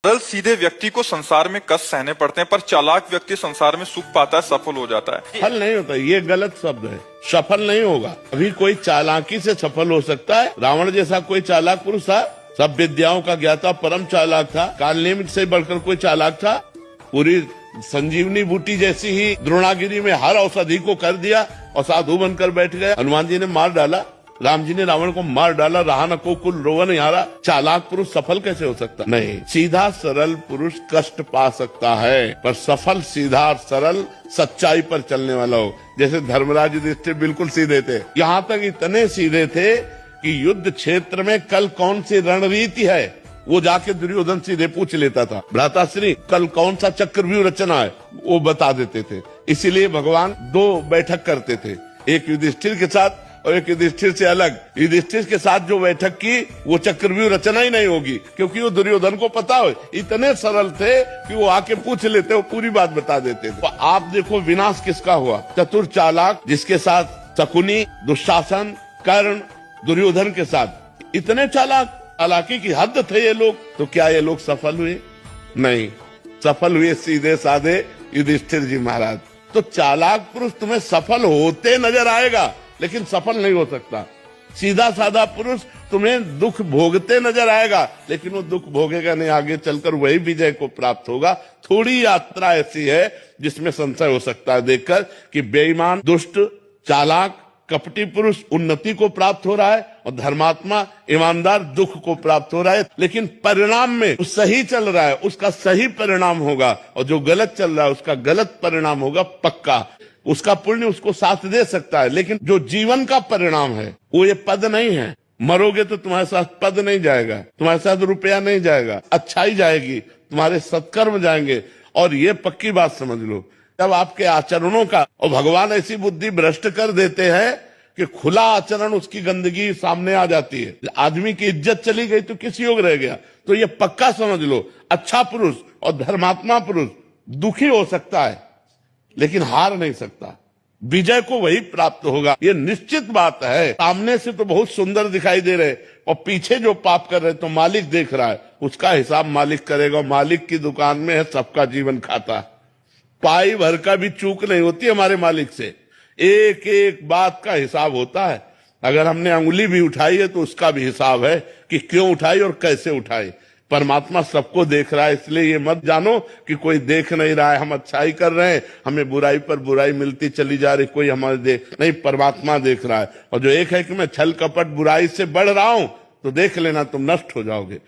सरल सीधे व्यक्ति को संसार में कष्ट सहने पड़ते हैं, पर चालाक व्यक्ति संसार में सुख पाता है, सफल हो जाता है। सफल नहीं होता, ये गलत शब्द है। सफल नहीं होगा। अभी कोई चालाकी से सफल हो सकता है। रावण जैसा कोई चालाक पुरुष था, सब विद्याओं का ज्ञाता, परम चालाक था। काल नियमित से बढ़कर कोई चालाक था? पूरी संजीवनी बूटी जैसी ही द्रोणागिरी में हर औषधि को कर दिया और साधु बनकर बैठ गया। हनुमान जी ने मार डाला, राम जी ने रावण को मार डाला, रहा न को कुल रोवन यारा। चालाक पुरुष सफल कैसे हो सकता? नहीं, सीधा सरल पुरुष कष्ट पा सकता है, पर सफल सीधा सरल सच्चाई पर चलने वाला हो। जैसे धर्मराज युधिष्ठिर बिल्कुल सीधे थे, यहाँ तक इतने सीधे थे कि युद्ध क्षेत्र में कल कौन सी रणनीति है वो जाके दुर्योधन सीधे पूछ लेता था। भ्राताश्री कल कौन सा चक्रव्यूह रचना है वो बता देते थे। इसीलिए भगवान दो बैठक करते थे, एक युधिष्ठिर के साथ और एक युधिष्ठिर से अलग। युधिष्ठिर के साथ जो बैठक की वो चक्रव्यूह रचना ही नहीं होगी, क्योंकि वो दुर्योधन को पता हो। इतने सरल थे कि वो आके पूछ लेते, वो पूरी बात बता देते थे। तो आप देखो विनाश किसका हुआ? चतुर चालाक, जिसके साथ शकुनी, दुशासन, कर्ण, दुर्योधन के साथ इतने चालाकी की हद थे ये लोग। तो क्या ये लोग सफल हुए? नहीं, सफल हुए सीधे साधे युधिष्ठिर जी महाराज। तो चालाक पुरुष तुम्हें सफल होते नजर आएगा, लेकिन सफल नहीं हो सकता। सीधा साधा पुरुष तुम्हें दुख भोगते नजर आएगा, लेकिन वो दुख भोगेगा नहीं, आगे चलकर वही विजय को प्राप्त होगा। थोड़ी यात्रा ऐसी है जिसमें संशय हो सकता है देखकर कि बेईमान, दुष्ट, चालाक, कपटी पुरुष उन्नति को प्राप्त हो रहा है और धर्मात्मा, ईमानदार दुख को प्राप्त हो रहा है। लेकिन परिणाम में जो सही चल रहा है उसका सही परिणाम होगा, और जो गलत चल रहा है उसका गलत परिणाम होगा पक्का। उसका पुण्य उसको साथ दे सकता है, लेकिन जो जीवन का परिणाम है वो ये पद नहीं है। मरोगे तो तुम्हारे साथ पद नहीं जाएगा, तुम्हारे साथ रुपया नहीं जाएगा, अच्छाई जाएगी, तुम्हारे सत्कर्म जाएंगे। और ये पक्की बात समझ लो, जब आपके आचरणों का, और भगवान ऐसी बुद्धि भ्रष्ट कर देते हैं कि खुला आचरण उसकी गंदगी सामने आ जाती है। आदमी की इज्जत चली गई तो किस योग रह गया? तो ये पक्का समझ लो, अच्छा पुरुष और धर्मात्मा पुरुष दुखी हो सकता है लेकिन हार नहीं सकता। विजय को वही प्राप्त होगा, ये निश्चित बात है। सामने से तो बहुत सुंदर दिखाई दे रहे और पीछे जो पाप कर रहे तो मालिक देख रहा है, उसका हिसाब मालिक करेगा। मालिक की दुकान में है सबका जीवन खाता, पाई भर का भी चूक नहीं होती हमारे मालिक से। एक एक बात का हिसाब होता है। अगर हमने अंगुली भी उठाई है तो उसका भी हिसाब है कि क्यों उठाई और कैसे उठाई। परमात्मा सबको देख रहा है, इसलिए ये मत जानो कि कोई देख नहीं रहा है, हम अच्छाई कर रहे हैं, हमें बुराई पर बुराई मिलती चली जा रही, कोई हमारे देख नहीं। परमात्मा देख रहा है। और जो एक है कि मैं छल कपट बुराई से बढ़ रहा हूं, तो देख लेना तुम नष्ट हो जाओगे।